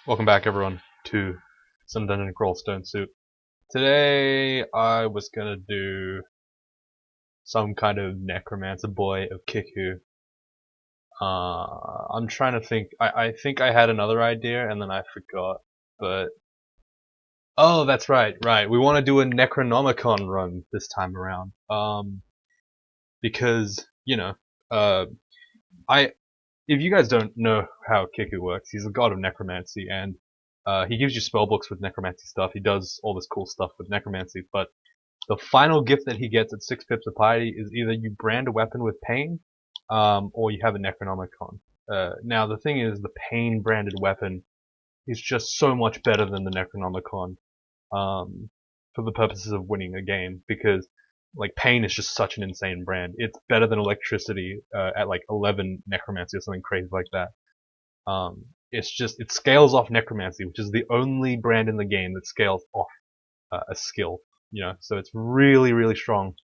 Welcome back, everyone, to some Dungeon Crawl Stone Soup. Today, I was gonna do some kind of necromancer boy of Kiku. I'm trying to think. I think I had another idea and then I forgot. But oh, that's right, right. We want to do a Necronomicon run this time around. Because uh, I if you guys don't know how Kiku works, he's a god of necromancy, and he gives you spell books with necromancy stuff. He does all this cool stuff with necromancy, but the final gift that he gets at 6 pips of piety is either you brand a weapon with pain, or you have a Necronomicon. Now the thing is, the pain branded weapon is just so much better than the Necronomicon, for the purposes of winning a game, because like pain is just such an insane brand. It's better than electricity at like 11 necromancy or something crazy like that. It scales off necromancy, which is the only brand in the game that scales off a skill. So it's really, really strong.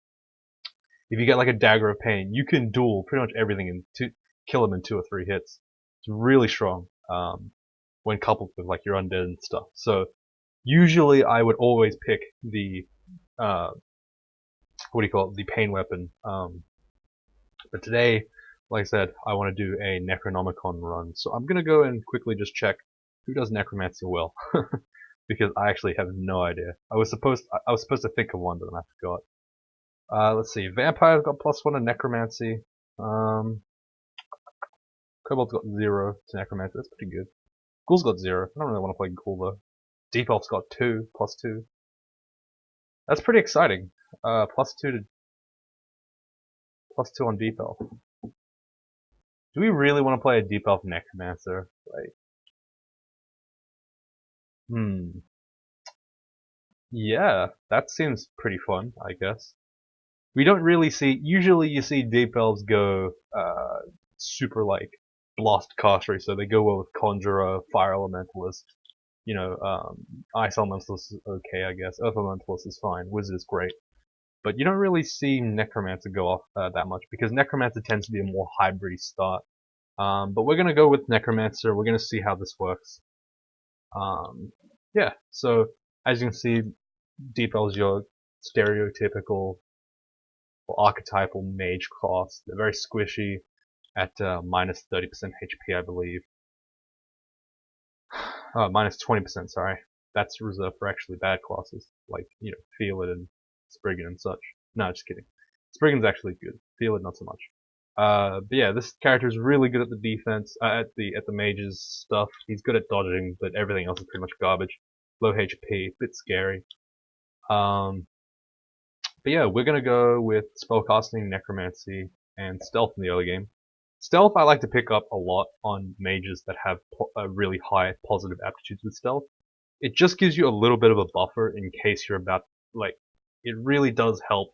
If you get like a dagger of pain, you can duel pretty much everything and kill him in 2 or 3 hits. It's really strong when coupled with like your undead and stuff. So usually I would always pick the uh, what do you call it, the pain weapon. But today, like I said, I want to do a Necronomicon run. So I'm gonna go and quickly just check who does necromancy well, because I actually have no idea. I was supposed to think of one, but then I forgot. Let's see. Vampire's got +1 to necromancy. Um, Kobold's got 0 to necromancy. That's pretty good. Ghoul's got 0. I don't really want to play Ghoul though. Deep Elf's got 2, +2. That's pretty exciting. +2 on Deep Elf. Do we really want to play a Deep Elf Necromancer? Like, hmm. Yeah, that seems pretty fun, I guess. We don't really see. Usually, you see Deep Elves go super like blast castery, so they go well with Conjurer, Fire Elementalist. Ice Elementalist is okay, I guess. Earth Elementalist is fine. Wizard is great. But you don't really see Necromancer go off that much, because Necromancer tends to be a more hybrid start. But we're gonna go with Necromancer. We're gonna see how this works. Yeah, so as you can see, Deep Elves your stereotypical or archetypal mage class. They're very squishy at minus 30% HP, I believe. Minus 20%, sorry. That's reserved for actually bad classes, like, Feelid and Spriggan and such. No, just kidding. Spriggan's actually good. Feelid, not so much. But yeah, this character is really good at the defense, at the mage's stuff. He's good at dodging, but everything else is pretty much garbage. Low HP, bit scary. Um, but yeah, we're gonna go with spellcasting, necromancy, and stealth in the early game. Stealth I like to pick up a lot on mages that have a really high positive aptitudes with stealth. It just gives you a little bit of a buffer in case you're about, like, it really does help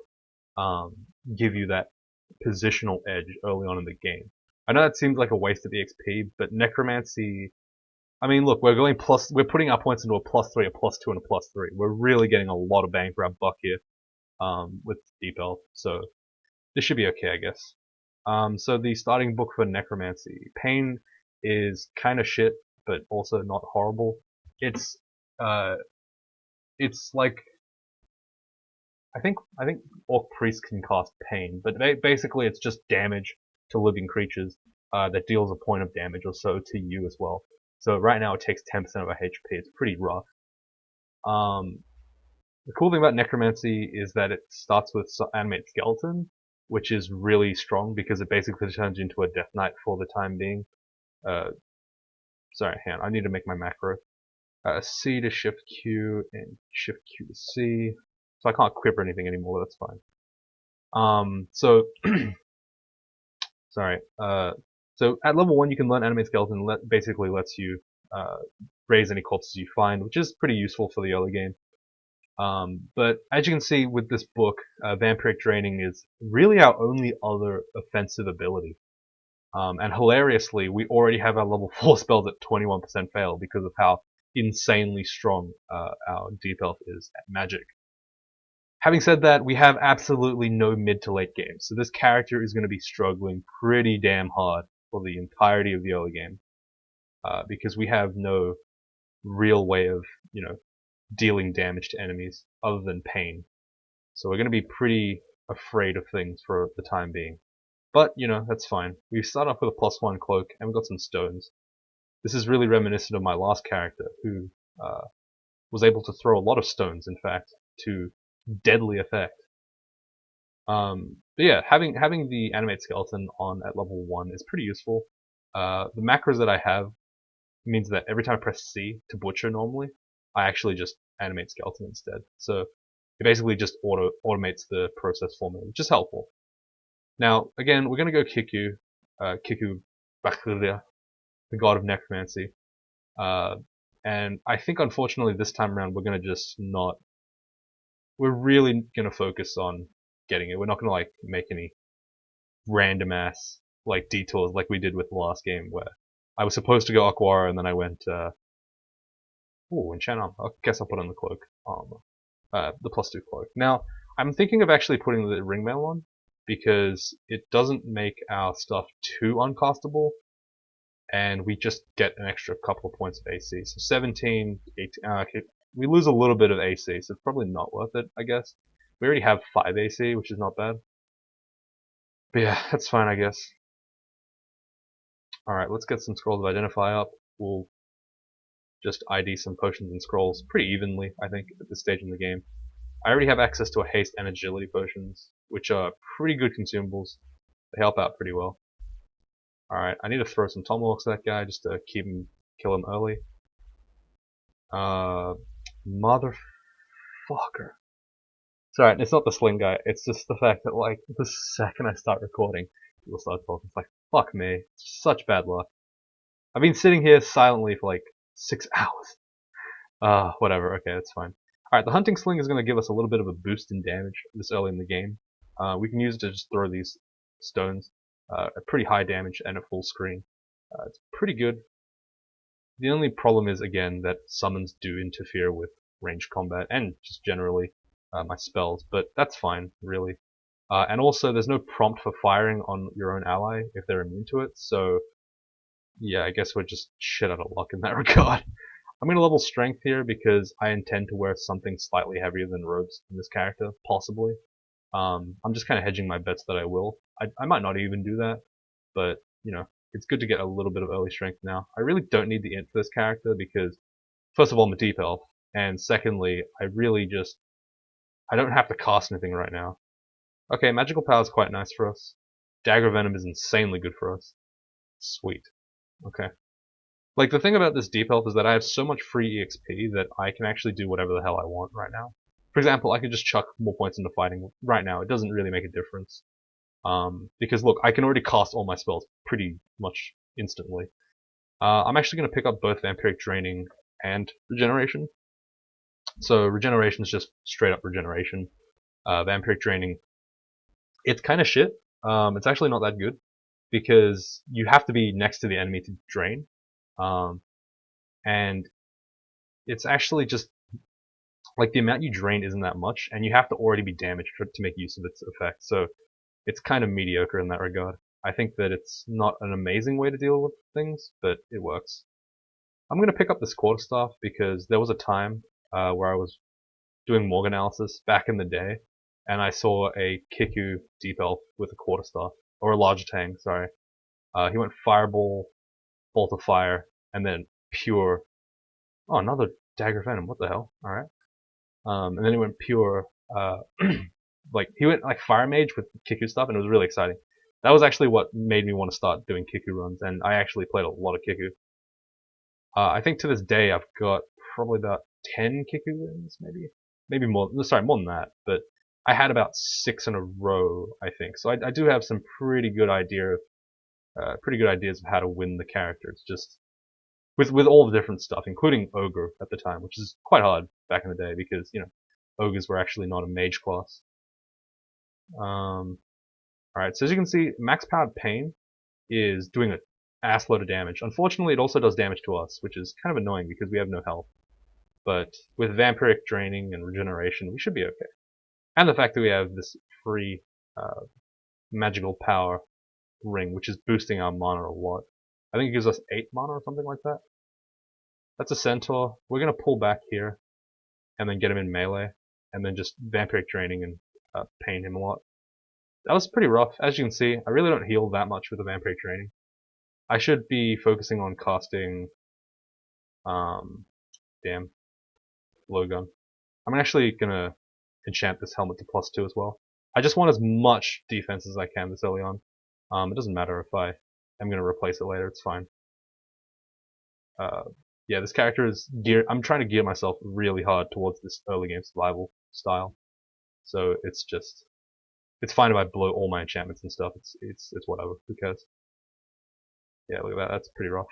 give you that positional edge early on in the game. I know that seems like a waste of EXP, but necromancy. I mean, look, we're putting our points into a +3, a +2, and a +3. We're really getting a lot of bang for our buck here with Deep Elf, so this should be okay, I guess. So the starting book for necromancy, pain is kind of shit, but also not horrible. It's uh, it's like I think Orc Priest can cast pain, but basically it's just damage to living creatures that deals a point of damage or so to you as well. So right now it takes 10% of our HP. It's pretty rough. Um, the cool thing about necromancy is that it starts with animate skeleton, which is really strong because it basically turns you into a death knight for the time being. Uh, Sorry, hang on, I need to make my macro. C to shift Q and shift Q to C. So I can't quiver anything anymore, but that's fine. So sorry. So at level 1 you can learn animate skeleton. Basically lets you raise any corpses you find, which is pretty useful for the early game. But as you can see with this book, Vampiric Draining is really our only other offensive ability. And hilariously, we already have our level 4 spells at 21% fail because of how insanely strong our Deep Elf is at magic. Having said that, we have absolutely no mid to late game, so this character is going to be struggling pretty damn hard for the entirety of the early game, because we have no real way of, dealing damage to enemies other than pain. So we're going to be pretty afraid of things for the time being. But, that's fine. We start off with a +1 cloak, and we've got some stones. This is really reminiscent of my last character, who was able to throw a lot of stones, in fact, to deadly effect. But yeah, having the animate skeleton on at level 1 is pretty useful. The macros that I have means that every time I press C to butcher normally, I actually just animate skeleton instead. So it basically just automates the process for me, which is helpful. Now, again, we're going to go Kiku, the god of necromancy. And I think, unfortunately, this time around, we're going to just not... We're really going to focus on getting it. We're not going to, like, make any random-ass, like, detours like we did with the last game, where I was supposed to go Aquara, and then I went, enchant armor. I guess I'll put on the cloak armor. The +2 cloak. Now, I'm thinking of actually putting the ring mail on, because it doesn't make our stuff too uncastable, and we just get an extra couple of points of AC. So 17, 18, okay, we lose a little bit of AC, so it's probably not worth it, I guess. We already have 5 AC, which is not bad. But yeah, that's fine, I guess. Alright, let's get some scrolls of identify up. We'll just ID some potions and scrolls pretty evenly, I think, at this stage in the game. I already have access to a haste and agility potions, which are pretty good consumables. They help out pretty well. Alright, I need to throw some tomahawks at that guy just to kill him early. Motherfucker. Sorry, it's not the sling guy, it's just the fact that, like, the second I start recording, people start talking. It's like, fuck me. It's such bad luck. I've been sitting here silently for like 6 hours. Whatever, okay, that's fine. Alright, the hunting sling is going to give us a little bit of a boost in damage this early in the game. We can use it to just throw these stones at pretty high damage and at full screen. It's pretty good. The only problem is, again, that summons do interfere with ranged combat and just generally my spells, but that's fine, really. And also, there's no prompt for firing on your own ally if they're immune to it, so yeah, I guess we're just shit out of luck in that regard. I'm going to level strength here because I intend to wear something slightly heavier than robes in this character, possibly. I'm just kind of hedging my bets that I will. I might not even do that, but, it's good to get a little bit of early strength now. I really don't need the int for this character because, first of all, I'm a deep elf, and secondly, I don't have to cast anything right now. Okay, magical power is quite nice for us. Dagger Venom is insanely good for us. Sweet. Okay. Like, the thing about this deep elf is that I have so much free EXP that I can actually do whatever the hell I want right now. For example, I could just chuck more points into fighting right now. It doesn't really make a difference. Because look, I can already cast all my spells pretty much instantly. I'm actually going to pick up both Vampiric Draining and Regeneration. So Regeneration is just straight up Regeneration. Vampiric Draining, it's kind of shit. It's actually not that good because you have to be next to the enemy to drain. And it's actually just like the amount you drain isn't that much, and you have to already be damaged to make use of its effect. So it's kind of mediocre in that regard. I think that it's not an amazing way to deal with things, but it works. I'm going to pick up this quarterstaff because there was a time where I was doing Morg analysis back in the day, and I saw a Kiku deep elf with a quarterstaff, or a large tang, sorry. He went Fireball, Bolt of Fire, and then Pure. Oh, another Dagger Venom, what the hell? Alright. And then he went Pure, like, he went like Fire Mage with Kiku stuff, and it was really exciting. That was actually what made me want to start doing Kiku runs, and I actually played a lot of Kiku. I think to this day I've got probably about 10 Kiku wins, maybe more. Sorry, more than that. But I had about 6 in a row, I think. So I do have some pretty good ideas of how to win the character. It's just with all the different stuff, including Ogre at the time, which is quite hard back in the day because Ogres were actually not a mage class. Alright, so as you can see, max powered pain is doing an ass load of damage. Unfortunately, it also does damage to us, which is kind of annoying because we have no health. But with vampiric draining and regeneration, we should be okay. And the fact that we have this free magical power ring, which is boosting our mana a lot. I think it gives us 8 mana or something like that. That's a centaur. We're gonna pull back here and then get him in melee, and then just vampiric draining and pain him a lot. That was pretty rough. As you can see, I really don't heal that much with the vampiric draining. I should be focusing on casting, damn, blowgun. I'm actually gonna enchant this helmet to +2 as well. I just want as much defense as I can this early on. It doesn't matter if I am gonna replace it later. It's fine. Yeah, this character is geared. I'm trying to gear myself really hard towards this early game survival style. So it's fine if I blow all my enchantments and stuff. It's whatever. Who cares? Yeah, look at that. That's pretty rough.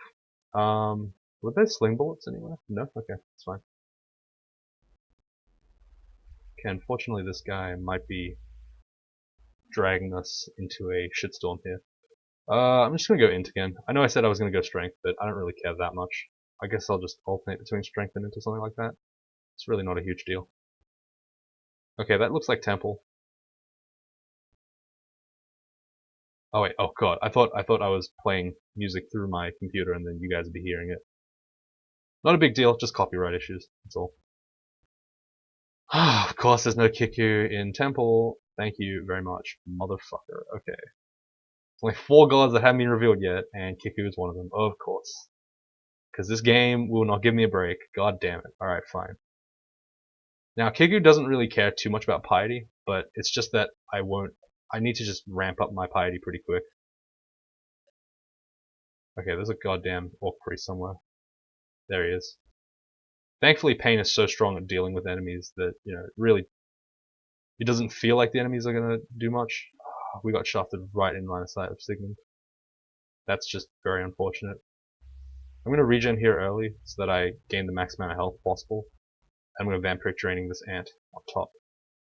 Were there sling bullets anywhere? No. Okay, it's fine. Okay, unfortunately, this guy might be dragging us into a shitstorm here. I'm just gonna go int again. I know I said I was gonna go strength, but I don't really care that much. I guess I'll just alternate between strength and int or something like that. It's really not a huge deal. Okay, that looks like temple. Oh wait, oh god, I thought I was playing music through my computer and then you guys would be hearing it. Not a big deal, just copyright issues, that's all. Of course there's no Kiku in temple. Thank you very much, motherfucker. Okay. There's only 4 gods that haven't been revealed yet, and Kiku is one of them, of course. Because this game will not give me a break. God damn it. Alright, fine. Now, Kiku doesn't really care too much about piety, but it's just that I need to just ramp up my piety pretty quick. Okay, there's a goddamn orc priest somewhere. There he is. Thankfully, Pain is so strong at dealing with enemies that, really, it doesn't feel like the enemies are gonna do much. We got shafted right in line of sight of Sigmund. That's just very unfortunate. I'm gonna regen here early so that I gain the max amount of health possible. I'm gonna vampiric draining this ant on top.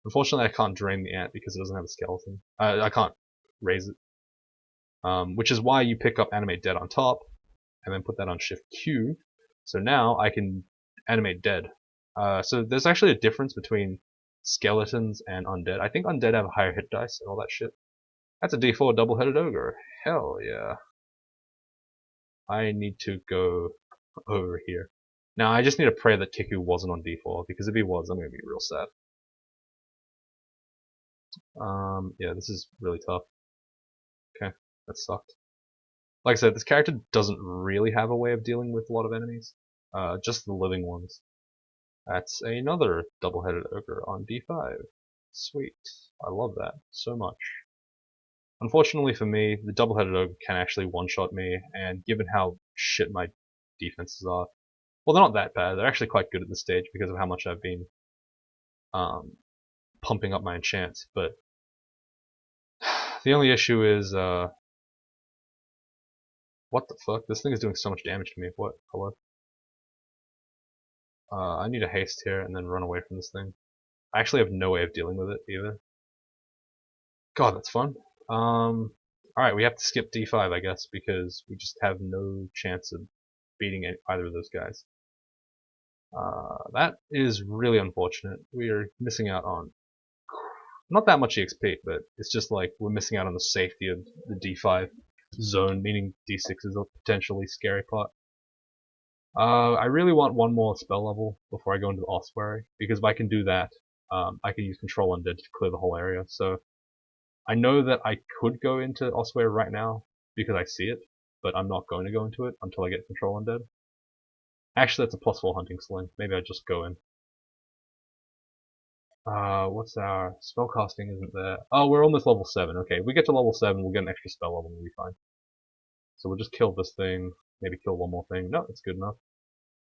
Unfortunately, I can't drain the ant because it doesn't have a skeleton. I can't raise it. Which is why you pick up animate dead on top, and then put that on shift Q. So now I can animate dead. So there's actually a difference between skeletons and undead. I think undead have higher hit dice and all that shit. That's a D4 double-headed ogre. Hell yeah. I need to go over here. Now I just need to pray that Kiku wasn't on D4, because if he was, I'm gonna be real sad. Yeah, this is really tough. Okay, that sucked. Like I said, this character doesn't really have a way of dealing with a lot of enemies. Just the living ones. That's another double-headed ogre on D5. Sweet. I love that so much. Unfortunately for me, the double-headed ogre can actually one-shot me, and given how shit my defenses are, well, they're not that bad. They're actually quite good at this stage because of how much I've been pumping up my enchants. But the only issue is, what the fuck? This thing is doing so much damage to me. What? Hello? I need a haste here and then run away from this thing. I actually have no way of dealing with it either. God, that's fun. Alright, we have to skip D5, I guess, because we just have no chance of beating either of those guys. That is really unfortunate. We are missing out on not that much EXP, but it's just like we're missing out on the safety of the D5 zone, meaning D6 is a potentially scary part. I really want one more spell level before I go into the ossuary, because if I can do that, I can use Control Undead to clear the whole area. So I know that I could go into ossuary right now because I see it, but I'm not going to go into it until I get Control Undead. Actually, that's a +4 hunting sling. Maybe I just go in. What's our spellcasting? Isn't there? Oh, we're almost level 7. Okay, if we get to level 7, we'll get an extra spell level and we'll be fine. So we'll just kill this thing. Maybe kill one more thing. No, it's good enough.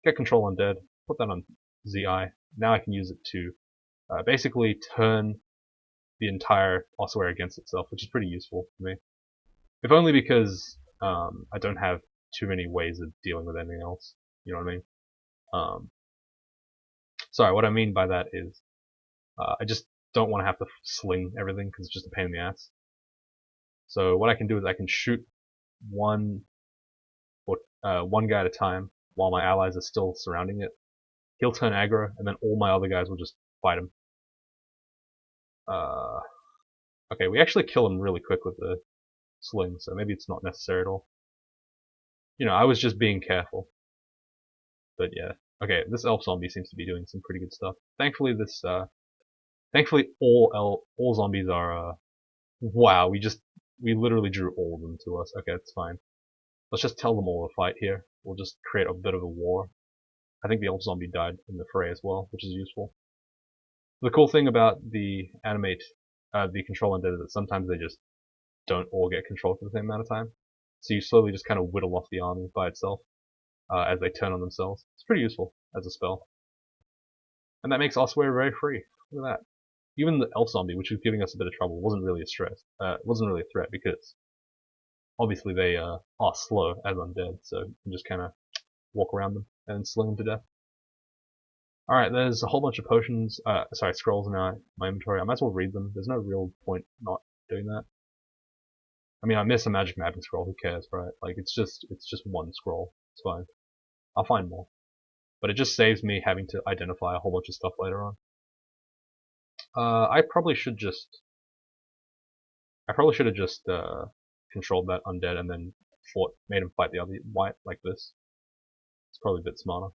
Get Control Undead. Put that on ZI. Now I can use it to basically turn the entire ossuary against itself, which is pretty useful for me. If only because I don't have too many ways of dealing with anything else. You know what I mean? Sorry, what I mean by that is I just don't want to have to sling everything because it's just a pain in the ass. So what I can do is I can shoot one guy at a time while my allies are still surrounding it. He'll turn aggro, and then all my other guys will just fight him. Okay, we actually kill him really quick with the sling, so maybe it's not necessary at all. I was just being careful. But yeah. Okay, this elf zombie seems to be doing some pretty good stuff. Thankfully thankfully all zombies are wow, we literally drew all of them to us. Okay, it's fine. Let's just tell them all to fight here. We'll just create a bit of a war. I think the elf zombie died in the fray as well, which is useful. The cool thing about the the control undead is that sometimes they just don't all get controlled for the same amount of time. So you slowly just kind of whittle off the army by itself as they turn on themselves. It's pretty useful as a spell. And that makes Ossuary very free. Look at that. Even the elf zombie, which was giving us a bit of trouble, wasn't really a wasn't really a threat because obviously they are slow as undead, so you can just kind of walk around them and sling them to death. Alright, there's a whole bunch of potions, sorry, scrolls in my inventory. I might as well read them. There's no real point not doing that. I mean, I miss a magic mapping scroll, who cares, right? Like, it's just one scroll. It's fine. I'll find more. But it just saves me having to identify a whole bunch of stuff later on. I probably should have just controlled that undead and then made him fight the other white like this. It's probably a bit smarter.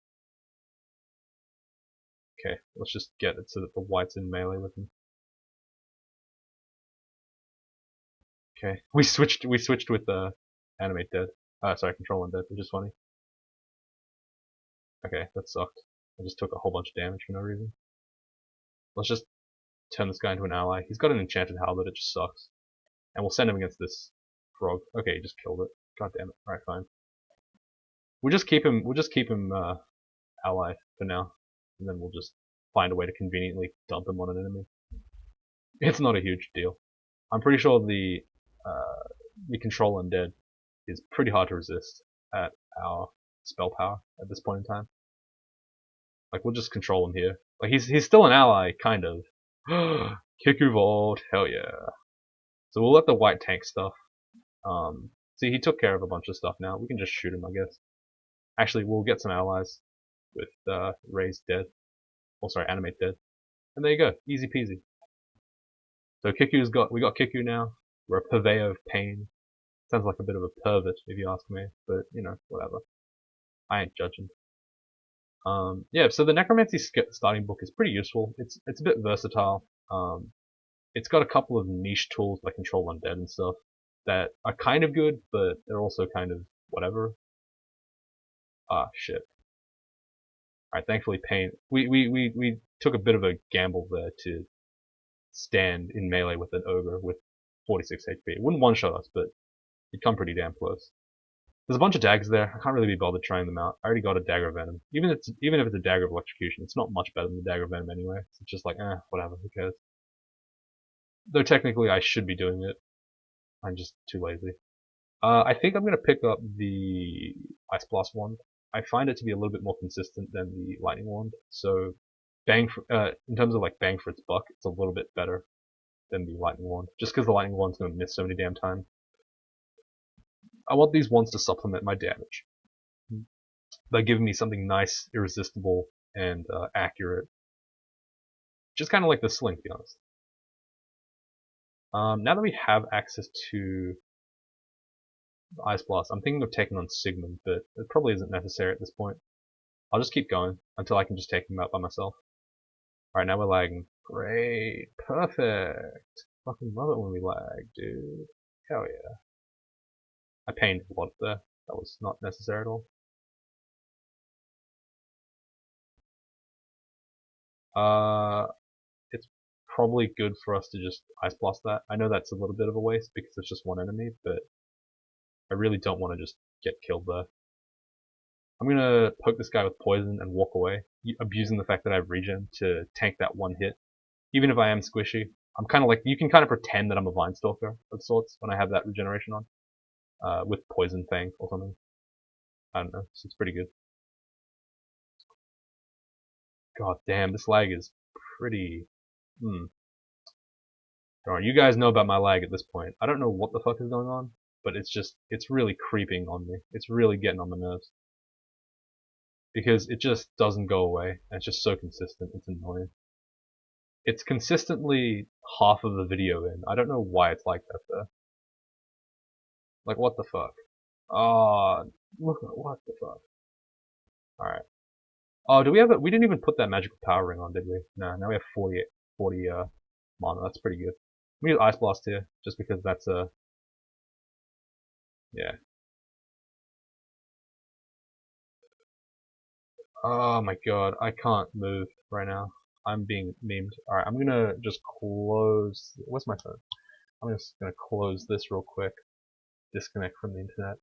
Okay, let's just get it so that the white's in melee with him. Okay, we switched with animate dead. Sorry, control undead, which is funny. Okay, that sucked. I just took a whole bunch of damage for no reason. Let's just turn this guy into an ally. He's got an enchanted halberd, it just sucks. And we'll send him against this frog. Okay, he just killed it. God damn it. Alright, fine. We'll just keep him ally for now. And then we'll just find a way to conveniently dump him on an enemy. It's not a huge deal. I'm pretty sure the control undead is pretty hard to resist at our spell power at this point in time. Like, we'll just control him here. Like, he's still an ally, kind of. Kiku Vault, hell yeah. So we'll let the white tank stuff. See, he took care of a bunch of stuff now. We can just shoot him, I guess. Actually, we'll get some allies with Raise dead. Oh, sorry, Animate dead. And there you go, easy peasy. So we got Kiku now. We're a purveyor of pain. Sounds like a bit of a pervert, if you ask me, but you know, whatever. I ain't judging. Yeah, so the Necromancy starting book is pretty useful. It's a bit versatile. It's got a couple of niche tools like control undead and stuff that are kind of good, but they're also kind of whatever. Ah, shit. Alright, thankfully pain. We took a bit of a gamble there to stand in melee with an ogre with 46 HP. It wouldn't one-shot us, but it'd come pretty damn close. There's a bunch of daggers there. I can't really be bothered trying them out. I already got a dagger of venom. Even if it's a dagger of electrocution, it's not much better than the dagger of venom anyway. So it's just like, whatever, who cares? Though technically I should be doing it. I'm just too lazy. I think I'm gonna pick up the Ice Blast wand. I find it to be a little bit more consistent than the Lightning wand. So in terms of like bang for its buck, it's a little bit better than the Lightning wand. Just because the Lightning wand's gonna miss so many damn times. I want these wands to supplement my damage by giving me something nice, irresistible, and accurate. Just kind of like the sling, to be honest. Now that we have access to the Ice Blast, I'm thinking of taking on Sigmund, but it probably isn't necessary at this point. I'll just keep going until I can just take him out by myself. Alright, now we're lagging. Great. Perfect. Fucking love it when we lag, dude. Hell yeah. I pained a lot there. That was not necessary at all. It's probably good for us to just Ice Blast that. I know that's a little bit of a waste because it's just one enemy, but I really don't want to just get killed there. I'm gonna poke this guy with poison and walk away, abusing the fact that I have regen to tank that one hit. Even if I am squishy, I'm kind of like, you can kind of pretend that I'm a Vine Stalker of sorts when I have that regeneration on. With Poison Fang or something. I don't know, so it's pretty good. God damn, this lag is pretty... Darn, you guys know about my lag at this point. I don't know what the fuck is going on, but it's really creeping on me. It's really getting on my nerves. Because it just doesn't go away, and it's just so consistent, it's annoying. It's consistently half of the video in. I don't know why it's like that though. Like, what the fuck? Ah, look at what the fuck. Alright. Oh, do we have it? We didn't even put that magical power ring on, did we? No, now we have 40 mana. That's pretty good. We use Ice Blast here, just because that's a yeah. Oh my god, I can't move right now. I'm being memed. Alright, I'm gonna just close. Where's my phone? I'm just gonna close this real quick. Disconnect from the internet.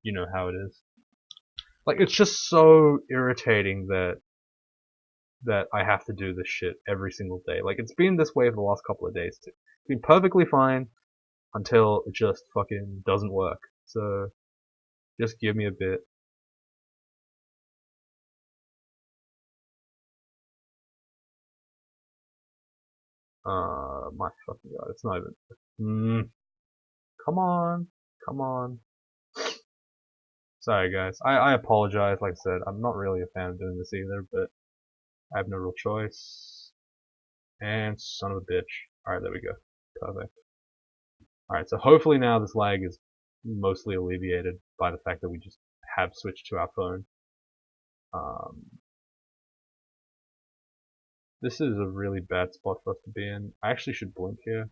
You know how it is. Like, it's just so irritating that I have to do this shit every single day. Like, it's been this way for the last couple of days too. It's been perfectly fine until it just fucking doesn't work. So, just give me a bit. My fucking god, it's not even. Come on, come on. Sorry guys, I apologize. Like I said, I'm not really a fan of doing this either, but I have no real choice. And son of a bitch. Alright, there we go. Perfect. Alright, so hopefully now this lag is mostly alleviated by the fact that we just have switched to our phone. This is a really bad spot for us to be in. I actually should blink here.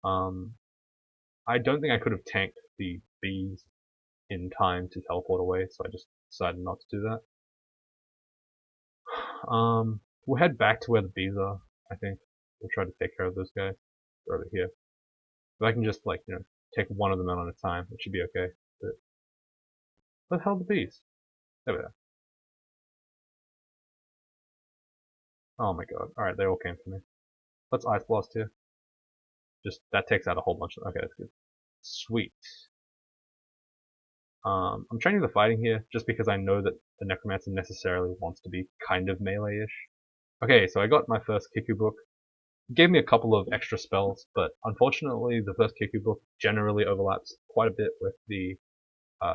I don't think I could have tanked the bees in time to teleport away, so I just decided not to do that. We'll head back to where the bees are, I think. We'll try to take care of those guys. They're over here. If I can just, like, take one of them out at a time, it should be okay. But where the hell are the bees? There we are. Oh my god. Alright, they all came for me. Let's Ice Blast here. Just, that takes out a whole bunch of, okay, that's good. Sweet. I'm training the fighting here, just because I know that the Necromancer necessarily wants to be kind of melee-ish. Okay, so I got my first Kiku book. It gave me a couple of extra spells, but unfortunately the first Kiku book generally overlaps quite a bit with the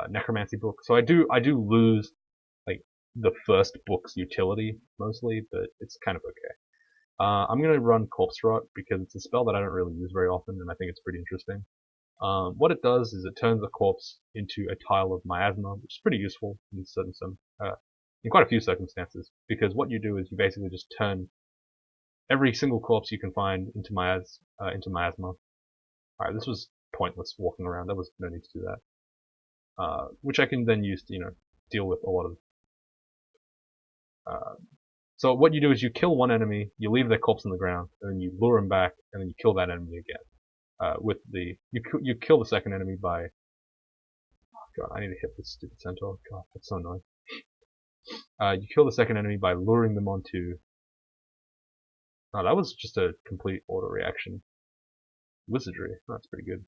Necromancy book. So I do lose like the first book's utility mostly, but it's kind of okay. I'm gonna run Corpse Rot because it's a spell that I don't really use very often, and I think it's pretty interesting. What it does is it turns the corpse into a tile of miasma, which is pretty useful in in quite a few circumstances. Because what you do is you basically just turn every single corpse you can find into miasma. Alright, this was pointless walking around. There was no need to do that. Which I can then use to, deal with a lot of. So what you do is you kill one enemy, you leave their corpse on the ground, and then you lure them back, and then you kill that enemy again. You kill the second enemy by. Oh god, I need to hit this stupid centaur. God, that's so annoying. You kill the second enemy by luring them onto. Oh, that was just a complete auto reaction. Wizardry. Oh, that's pretty good.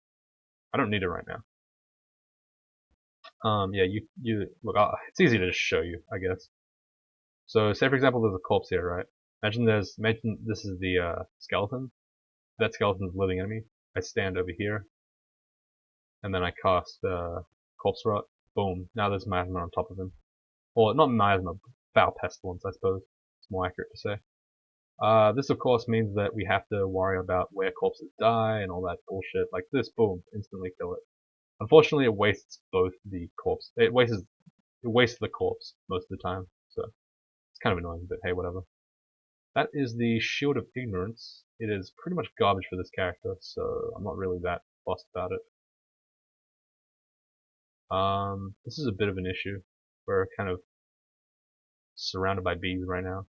I don't need it right now. Yeah, you look. It's easy to just show you, I guess. So, say for example, there's a corpse here, right? Imagine this is the skeleton. That skeleton's living enemy. I stand over here, and then I cast Corpse Rot. Boom. Now there's miasma on top of him. Or not miasma, foul pestilence, I suppose. It's more accurate to say. This of course means that we have to worry about where corpses die and all that bullshit. Like this, boom, instantly kill it. Unfortunately, it wastes both the corpse. It wastes the corpse most of the time. So it's kind of annoying, but hey, whatever. That is the Shield of Ignorance. It is pretty much garbage for this character, so I'm not really that fussed about it. This is a bit of an issue. We're kind of surrounded by bees right now.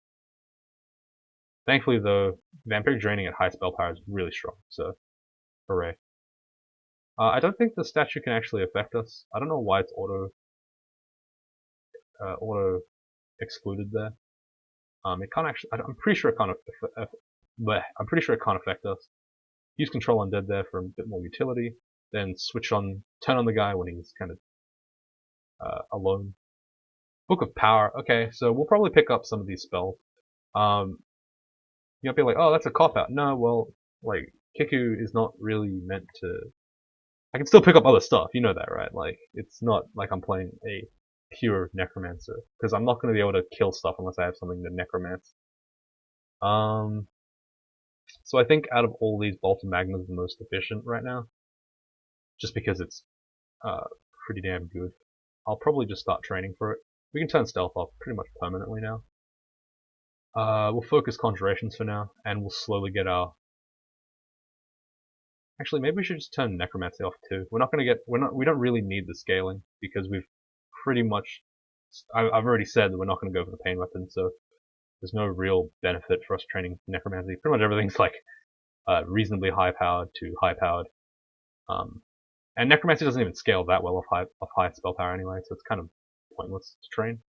Thankfully, though, Vampiric Draining at high spell power is really strong, so hooray. I don't think the statue can actually affect us. I don't know why it's auto excluded there. It can't actually. I'm pretty sure it can't. I'm pretty sure it can't affect us. Use Control Undead there for a bit more utility. Then turn on the guy when he's kind of alone. Book of Power. Okay, so we'll probably pick up some of these spells. You might be like, oh, that's a cop out. No, well, like Kiku is not really meant to. I can still pick up other stuff. You know that, right? Like, it's not like I'm playing a pure necromancer because I'm not going to be able to kill stuff unless I have something to necromance. So I think out of all these, Bolt of Magma is the most efficient right now, just because it's pretty damn good. I'll probably just start training for it We can turn stealth off pretty much permanently now. We'll focus conjurations for now, and we'll slowly get our... Actually, maybe we should just turn necromancy off too. We're not gonna get... we don't really need the scaling, because we've pretty much... I've already said that we're not gonna go for the pain weapon, so there's no real benefit for us training necromancy. Pretty much everything's like reasonably high powered to high powered. And necromancy doesn't even scale that well off high spell power anyway, so it's kind of pointless to train.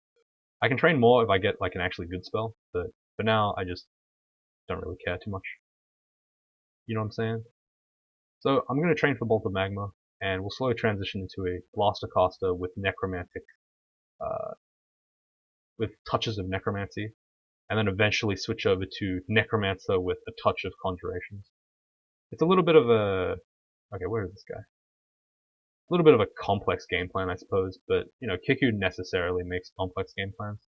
I can train more if I get like an actually good spell, but for now I just don't really care too much. You know what I'm saying? So I'm going to train for Bolt of Magma, and we'll slowly transition into a Blaster Caster with necromantic, with touches of necromancy, and then eventually switch over to Necromancer with a touch of conjurations. It's a little bit of a... Okay, where is this guy? A little bit of a complex game plan, I suppose, but, you know, Kiku necessarily makes complex game plans.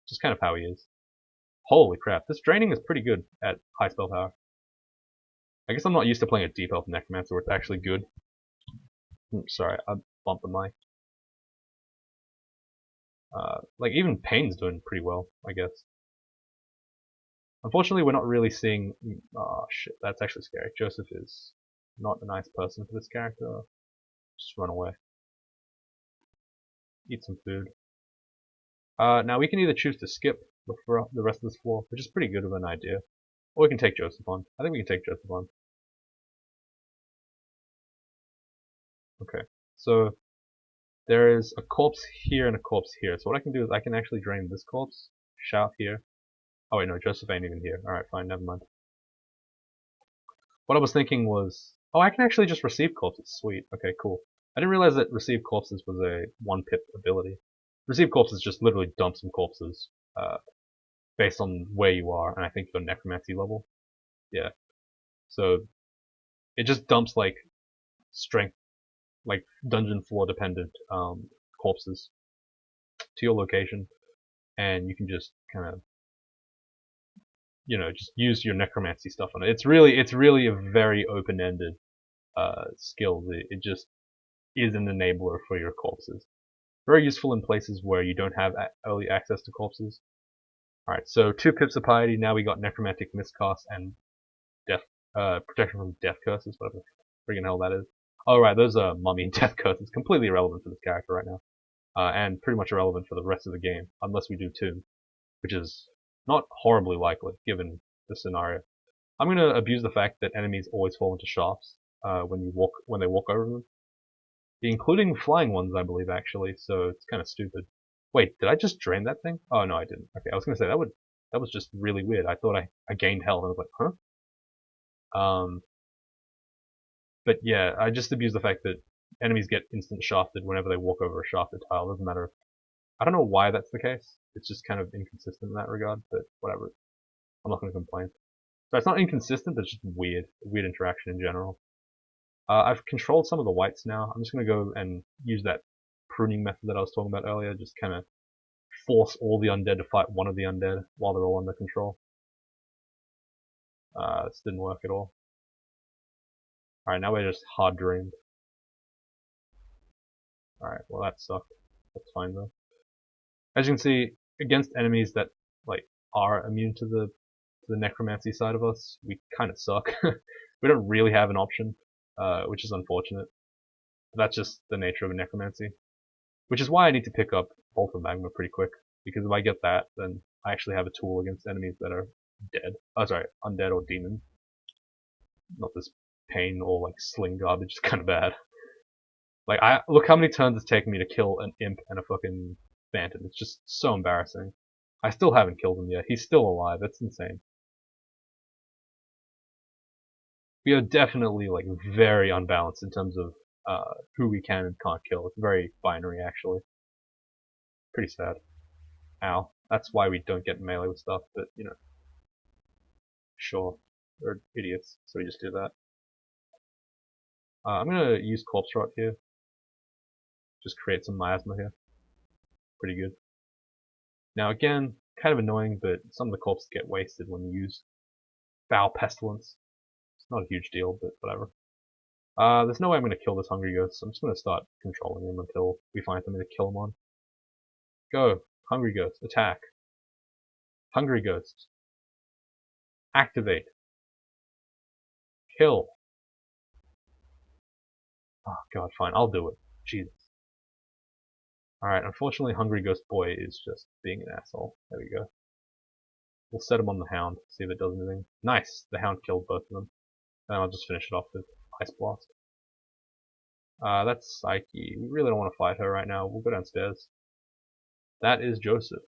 Just kind of how he is. Holy crap, this draining is pretty good at high spell power. I guess I'm not used to playing a deep health Necromancer where it's actually good. Sorry, I bumped the mic. Like, even Pain's doing pretty well, I guess. Unfortunately, we're not really seeing... Oh, shit, that's actually scary. Joseph is not a nice person for this character. Just run away. Eat some food. Now, we can either choose to skip the rest of this floor, which is pretty good of an idea. Or we can take Joseph on. I think we can take Joseph on. Okay, so there is a corpse here and a corpse here. So what I can do is I can actually drain this corpse, shout here. Oh wait, no, Joseph ain't even here. Alright, fine, never mind. What I was thinking was, oh, I can actually just receive corpses. Sweet. Okay, cool. I didn't realize that receive corpses was a 1-pip ability. Receive corpses just literally dump some corpses based on where you are, and I think your necromancy level. Yeah. So it just dumps like strength, like dungeon floor dependent corpses to your location, and you can just kind of, you know, just use your necromancy stuff on it. It's really a very open-ended skill. It just is an enabler for your corpses. Very useful in places where you don't have early access to corpses. Alright, so 2 pips of piety, now we got necromantic miscast and death, protection from death curses, whatever the friggin' hell that is. Oh right, those are mummy and death curses, completely irrelevant for this character right now. And pretty much irrelevant for the rest of the game, unless we do Tomb, which is not horribly likely, given the scenario. I'm gonna abuse the fact that enemies always fall into shafts when they walk over them. Including flying ones, I believe, actually, so it's kind of stupid. Wait, did I just drain that thing? Oh, no, I didn't. Okay, I was gonna say, that was just really weird. I thought I gained health, and I was like, huh? But yeah, I just abuse the fact that enemies get instant shafted whenever they walk over a shafted tile. Doesn't matter. I don't know why that's the case. It's just kind of inconsistent in that regard, but whatever. I'm not gonna complain. So it's not inconsistent, it's just weird. Weird interaction in general. I've controlled some of the whites now. I'm just going to go and use that pruning method that I was talking about earlier. Just kind of force all the undead to fight one of the undead while they're all under control. This didn't work at all. Alright, now we're just hard dreamed. Alright, well that sucked. That's fine though. As you can see, against enemies that like are immune to the necromancy side of us, we kind of suck. We don't really have an option, which is unfortunate. But that's just the nature of a necromancy. Which is why I need to pick up Bolt of Magma pretty quick, because if I get that, then I actually have a tool against enemies that are dead. Oh, sorry, undead or demon. Not this pain or like sling garbage. It's kind of bad. Like, look how many turns it's taken me to kill an imp and a fucking phantom. It's just so embarrassing. I still haven't killed him yet. He's still alive. That's insane. We are definitely like very unbalanced in terms of who we can and can't kill. It's very binary, actually. Pretty sad. Ow. That's why we don't get melee with stuff, but, you know. Sure. We're idiots, so we just do that. I'm gonna use Corpse Rot here. Just create some miasma here. Pretty good. Now again, kind of annoying, but some of the corpses get wasted when you use Foul Pestilence. It's not a huge deal, but whatever. There's no way I'm gonna kill this Hungry Ghost, so I'm just gonna start controlling him until we find something to kill him on. Go! Hungry Ghost, attack. Hungry Ghost, activate. Kill. Oh god, fine, I'll do it. Jesus. Alright, unfortunately Hungry Ghost Boy is just being an asshole. There we go. We'll set him on the Hound, see if it does anything. Nice! The Hound killed both of them. Then I'll just finish it off with Ice Blast. That's Psyche. We really don't want to fight her right now. We'll go downstairs. That is Joseph.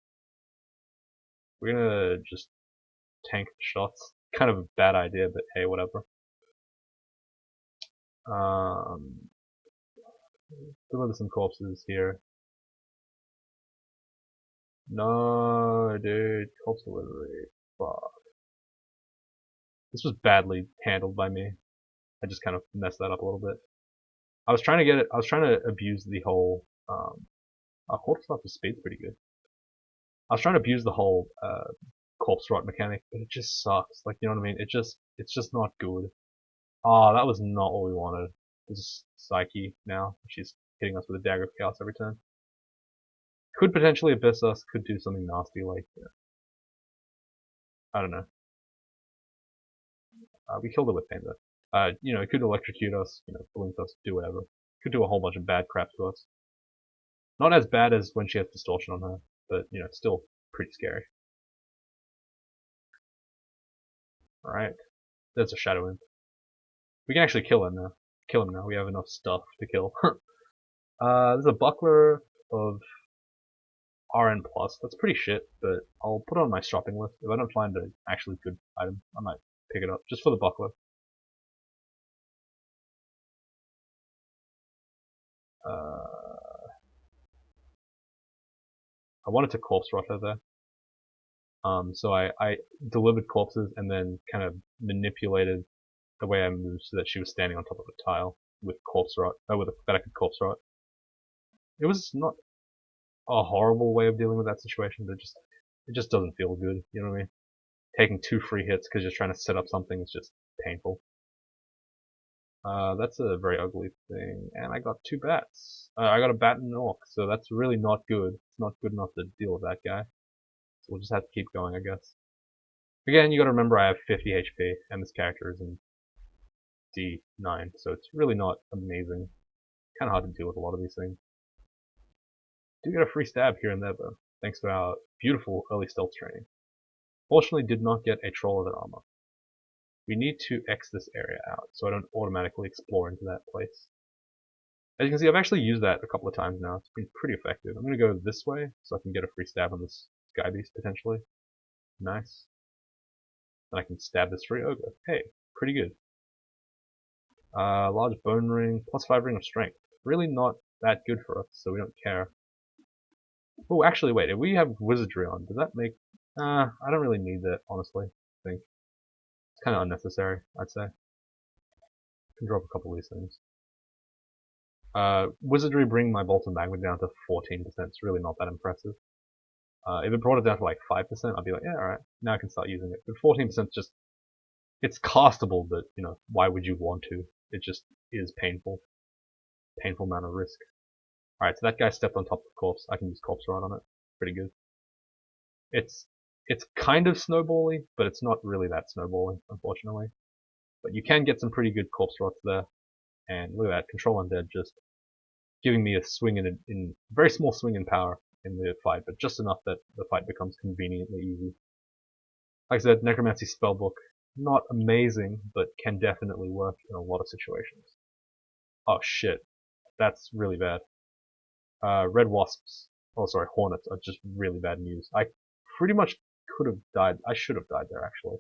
We're gonna just tank the shots. Kind of a bad idea, but hey, whatever. Deliver some corpses here. No, dude. Corpse delivery. Fuck. This was badly handled by me. I just kind of messed that up a little bit. I was trying to get it. I was trying to abuse the whole. Our corpse rot speed's pretty good. I was trying to abuse the whole corpse rot mechanic, but it just sucks. Like, you know what I mean? It's just not good. Ah, that was not what we wanted. This is Psyche now. She's hitting us with a dagger of chaos every turn. Could potentially abyss us. Could do something nasty like, I don't know. We killed her with pain though. It could electrocute us. Blink us. Do whatever. Could do a whole bunch of bad crap to us. Not as bad as when she has distortion on her, but still pretty scary. Alright. There's a Shadow Imp. We can actually kill him now. We have enough stuff to kill. There's a Buckler of RN+. That's pretty shit, but I'll put it on my shopping list. If I don't find an actually good item, I might pick it up, just for the Buckler. I wanted to corpse rot her there. So I delivered corpses and then kind of manipulated the way I moved so that she was standing on top of a tile with corpse rot, that I could corpse rot. It was not a horrible way of dealing with that situation, but it just doesn't feel good. You know what I mean? Taking 2 free hits because you're trying to set up something is just painful. That's a very ugly thing, and I got 2 bats. I got a bat and an orc, so that's really not good. It's not good enough to deal with that guy. So we'll just have to keep going, I guess. Again, you gotta remember I have 50 HP, and this character is in D9, so it's really not amazing. Kinda hard to deal with a lot of these things. Do get a free stab here and there, though, thanks to our beautiful early stealth training. Fortunately, did not get a troll of armor. We need to X this area out, so I don't automatically explore into that place. As you can see, I've actually used that a couple of times now. It's been pretty effective. I'm going to go this way, so I can get a free stab on this Sky Beast, potentially. Nice. Then I can stab this free ogre. Hey, pretty good. Large bone ring, +5 ring of strength. Really not that good for us, so we don't care. Oh, actually, wait, if we have wizardry on, does that make... I don't really need that, honestly, I think. It's kind of unnecessary, I'd say. Can drop a couple of these things. Wizardry bring my Bolt and Magma down to 14%. It's really not that impressive. If it brought it down to like 5%, I'd be like, yeah, alright, now I can start using it. But 14% just, it's castable, but, why would you want to? It just is painful. Painful amount of risk. Alright, so that guy stepped on top of the corpse. I can use corpse rot on it. Pretty good. It's kind of snowbally, but it's not really that snowballing, unfortunately. But you can get some pretty good corpse rots there. And look at that, Control Undead just giving me a swing in very small swing in power in the fight, but just enough that the fight becomes conveniently easy. Like I said, Necromancy Spellbook, not amazing, but can definitely work in a lot of situations. Oh shit, that's really bad. Red Wasps, oh sorry, Hornets are just really bad news. I pretty much could have died, I should have died there actually.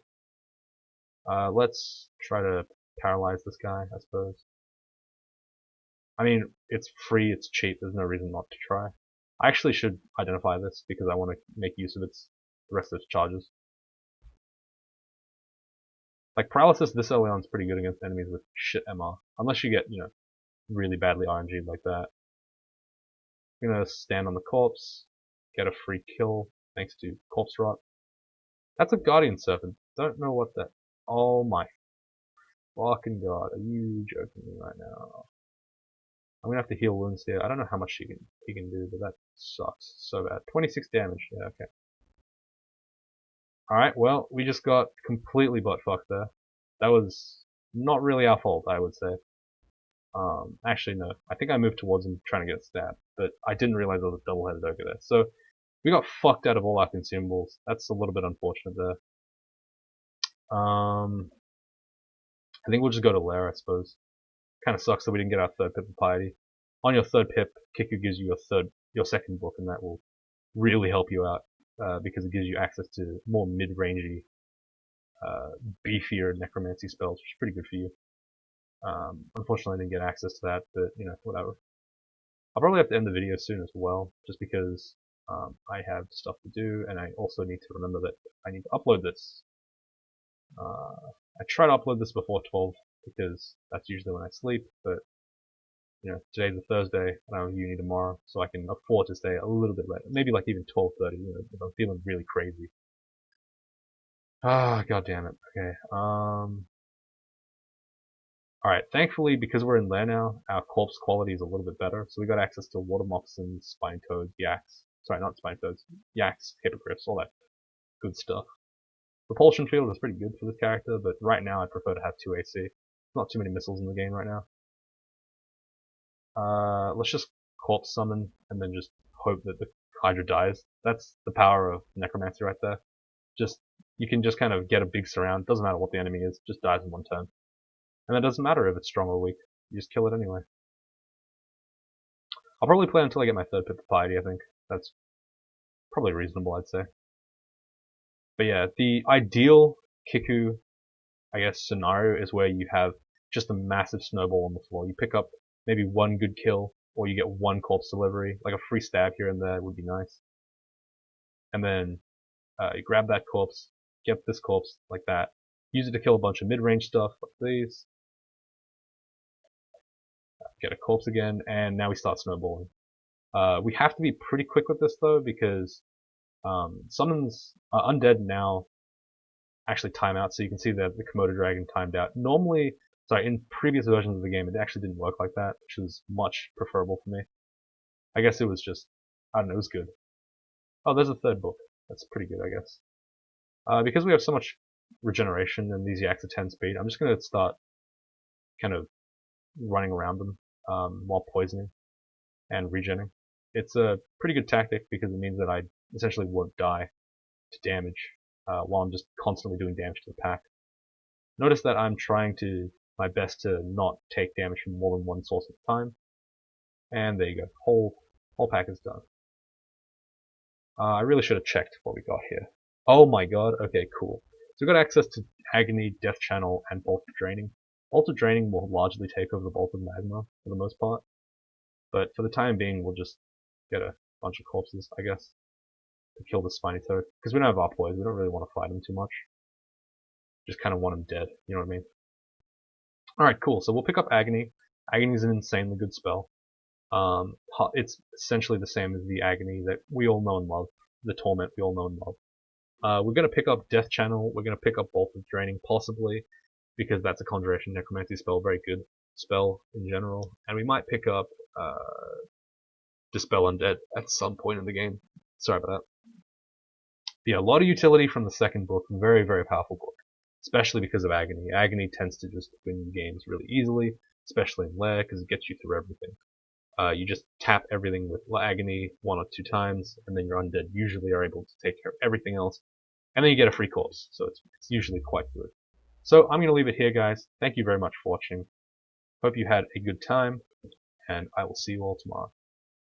Let's try to paralyze this guy, I suppose. I mean, it's free, it's cheap, there's no reason not to try. I actually should identify this because I want to make use of the rest of its charges. Like, paralysis this early on is pretty good against enemies with shit MR. Unless you get, really badly RNG'd like that. I'm gonna stand on the corpse, get a free kill thanks to corpse rot. That's a Guardian Serpent. Don't know what that... Oh my fucking god, are you joking me right now? I'm gonna have to heal wounds here. I don't know how much he can do, but that sucks so bad. 26 damage. Yeah, okay. All right. Well, we just got completely butt fucked there. That was not really our fault, I would say. Actually, no. I think I moved towards him trying to get stabbed, but I didn't realize there was a double-headed ogre there. So we got fucked out of all our consumables. That's a little bit unfortunate there. I think we'll just go to Lair, I suppose. Kind of sucks that we didn't get our third pip of piety. On your third pip, Kiku gives you your second book, and that will really help you out because it gives you access to more mid-rangey, beefier necromancy spells, which is pretty good for you. Unfortunately, I didn't get access to that, but you know, whatever. I'll probably have to end the video soon as well, just because I have stuff to do, and I also need to remember that I need to upload this. I try to upload this before 12 because that's usually when I sleep, but you know, today's a Thursday and I have uni tomorrow, so I can afford to stay a little bit later, maybe like even 12:30, you know, if I'm feeling really crazy. Ah, god damn it. Okay. Alright, thankfully, because we're in Lair now, our corpse quality is a little bit better, so we got access to water moccasins, spine toads, yaks. Sorry, not spine toads. Yaks, hippogriffs, all that good stuff. Repulsion field is pretty good for this character, but right now I'd prefer to have 2 AC. Not too many missiles in the game right now. Let's just corpse summon and then just hope that the Hydra dies. That's the power of Necromancy right there. You can just kind of get a big surround. Doesn't matter what the enemy is, just dies in one turn. And that doesn't matter if it's strong or weak. You just kill it anyway. I'll probably play until I get my third pip of piety, I think. That's probably reasonable, I'd say. But yeah, the ideal Kiku, I guess, scenario is where you have just a massive snowball on the floor. You pick up maybe one good kill, or you get one corpse delivery, like a free stab here and there would be nice. And then you grab that corpse, get this corpse like that, use it to kill a bunch of mid-range stuff like these, get a corpse again, and now we start snowballing. We have to be pretty quick with this though, because summons undead now actually time out, so you can see that the Komodo dragon timed out. Normally, sorry, in previous versions of the game, it actually didn't work like that, which was much preferable for me. I guess it was just, I don't know, it was good. Oh, there's a third book. That's pretty good, I guess. Because we have so much regeneration and these yaks are 10 speed, I'm just going to start kind of running around them while poisoning and regenning. It's a pretty good tactic because it means that I essentially won't die to damage while I'm just constantly doing damage to the pack. Notice that I'm trying to my best to not take damage from more than one source at a time. And there you go. Whole pack is done. I really should have checked what we got here. Oh my god, okay, cool. So we got access to Agony, Death Channel, and Bolt of Draining. Bolt of Draining will largely take over the Bolt of Magma for the most part. But for the time being, we'll just get a bunch of corpses, I guess, to kill the Spiny Toad. Because we don't have Arpoise, we don't really want to fight him too much. Just kind of want him dead, you know what I mean? Alright, cool. So we'll pick up Agony. Agony is an insanely good spell. It's essentially the same as the Agony that we all know and love. The Torment we all know and love. We're going to pick up Death Channel. We're going to pick up Bolt of Draining, possibly, because that's a Conjuration Necromancy spell. Very good spell in general. And we might pick up Dispel Undead at some point in the game. Sorry about that. But yeah, a lot of utility from the second book. Very, very powerful book. Especially because of Agony. Agony tends to just win games really easily, especially in Lair, because it gets you through everything. You just tap everything with Agony 1 or 2 times, and then your undead usually are able to take care of everything else. And then you get a free corpse, so it's usually quite good. So I'm going to leave it here, guys. Thank you very much for watching. Hope you had a good time, and I will see you all tomorrow.